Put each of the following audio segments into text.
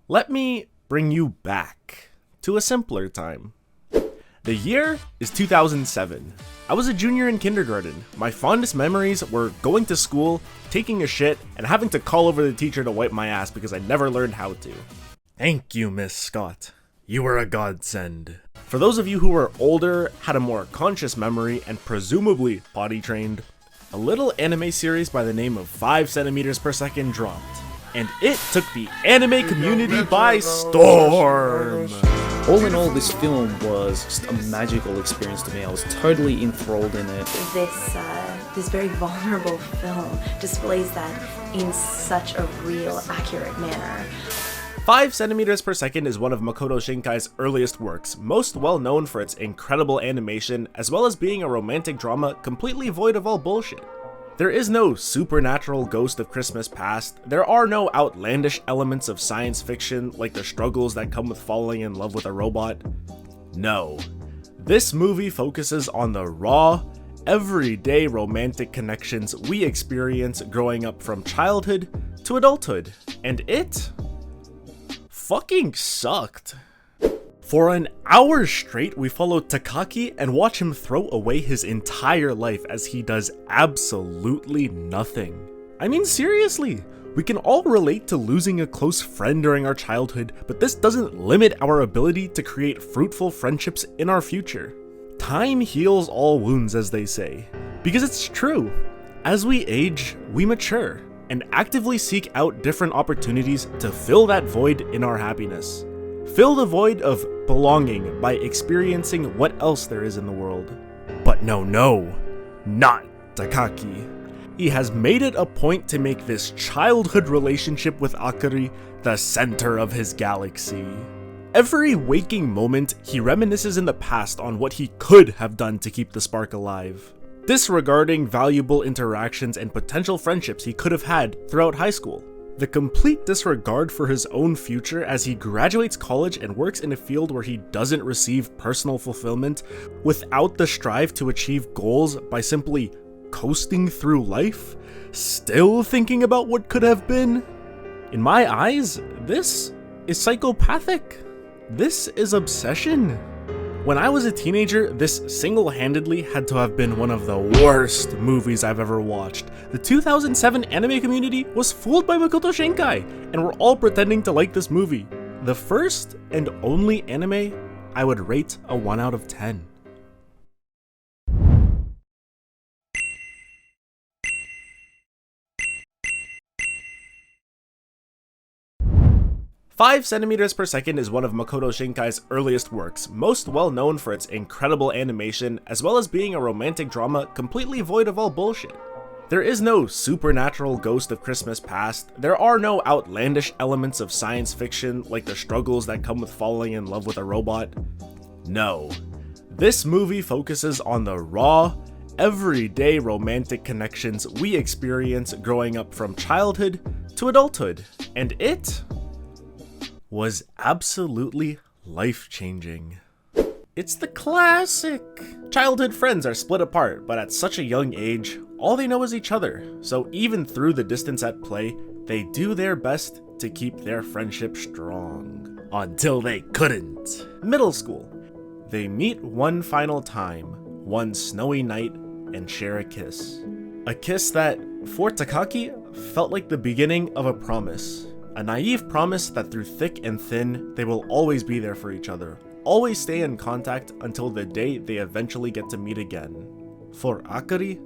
Let me bring you back to a simpler time. The year is 2007. I was a junior in kindergarten. My fondest memories were going to school, taking a shit, and having to call over the teacher to wipe my ass because I never learned how to. Thank you, Miss Scott. You were a godsend. For those of you who were older, had a more conscious memory, and presumably potty trained, a little anime series by the name of 5 centimeters per second dropped. And it took the anime community by storm! All in all, this film was just a magical experience to me. I was totally enthralled in it. This very vulnerable film displays that in such a real, accurate manner. 5 centimeters per second is one of Makoto Shinkai's earliest works, most well known for its incredible animation, as well as being a romantic drama completely void of all bullshit. There is no supernatural ghost of Christmas past, there are no outlandish elements of science fiction like the struggles that come with falling in love with a robot. No. This movie focuses on the raw, everyday romantic connections we experience growing up from childhood to adulthood, and it fucking sucked. For an hour straight, we follow Takaki and watch him throw away his entire life as he does absolutely nothing. I mean, seriously, we can all relate to losing a close friend during our childhood, but this doesn't limit our ability to create fruitful friendships in our future. Time heals all wounds, as they say, because it's true. As we age, we mature and actively seek out different opportunities to fill that void in our happiness. Fill the void of belonging by experiencing what else there is in the world. But no, not Takaki. He has made it a point to make this childhood relationship with Akari the center of his galaxy. Every waking moment, he reminisces in the past on what he could have done to keep the spark alive, disregarding valuable interactions and potential friendships he could have had throughout high school. The complete disregard for his own future as he graduates college and works in a field where he doesn't receive personal fulfillment without the strive to achieve goals by simply coasting through life, still thinking about what could have been. In my eyes, this is psychopathic. This is obsession. When I was a teenager, this single-handedly had to have been one of the worst movies I've ever watched. The 2007 anime community was fooled by Makoto Shinkai, and we're all pretending to like this movie. The first and only anime I would rate a 1 out of 10. "5 centimeters per second is one of Makoto Shinkai's earliest works, most well known for its incredible animation, as well as being a romantic drama completely void of all bullshit. There is no supernatural ghost of Christmas past, there are no outlandish elements of science fiction like the struggles that come with falling in love with a robot. No. This movie focuses on the raw, everyday romantic connections we experience growing up from childhood to adulthood, and it was absolutely life-changing. It's the classic. Childhood friends are split apart, but at such a young age, all they know is each other, so even through the distance at play, they do their best to keep their friendship strong. Until they couldn't. Middle school. They meet one final time, one snowy night, and share a kiss. A kiss that, for Takaki, felt like the beginning of a promise. A naive promise that through thick and thin, they will always be there for each other, always stay in contact until the day they eventually get to meet again. For Akari,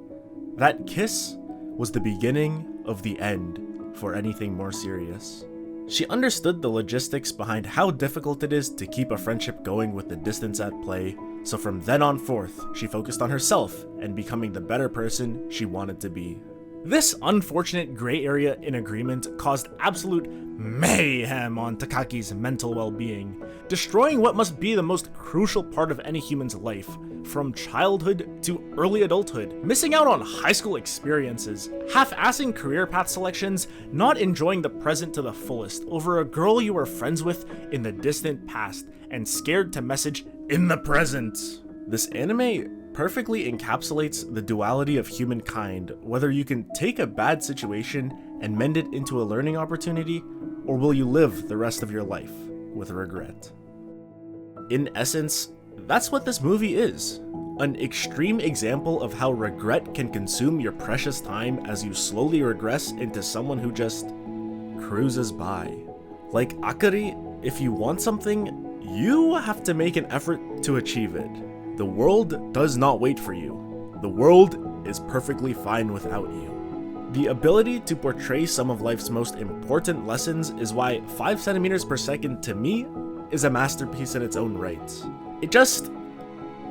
that kiss was the beginning of the end for anything more serious. She understood the logistics behind how difficult it is to keep a friendship going with the distance at play, so from then on forth, she focused on herself and becoming the better person she wanted to be. This unfortunate gray area in agreement caused absolute mayhem on Takaki's mental well-being, destroying what must be the most crucial part of any human's life, from childhood to early adulthood, missing out on high school experiences, half-assing career path selections, not enjoying the present to the fullest over a girl you were friends with in the distant past, and scared to message in the present. This anime perfectly encapsulates the duality of humankind, whether you can take a bad situation and mend it into a learning opportunity, Or will you live the rest of your life with regret? In essence, that's what this movie is. An extreme example of how regret can consume your precious time as you slowly regress into someone who just cruises by. Like Akari, if you want something, you have to make an effort to achieve it. The world does not wait for you. The world is perfectly fine without you. The ability to portray some of life's most important lessons is why 5 centimeters per second to me is a masterpiece in its own right. It just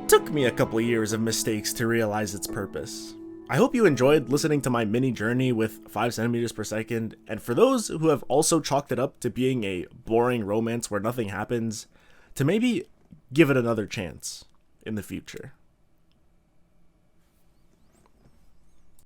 took me a couple of years of mistakes to realize its purpose. I hope you enjoyed listening to my mini journey with 5 centimeters per second, and for those who have also chalked it up to being a boring romance where nothing happens, to maybe give it another chance in the future.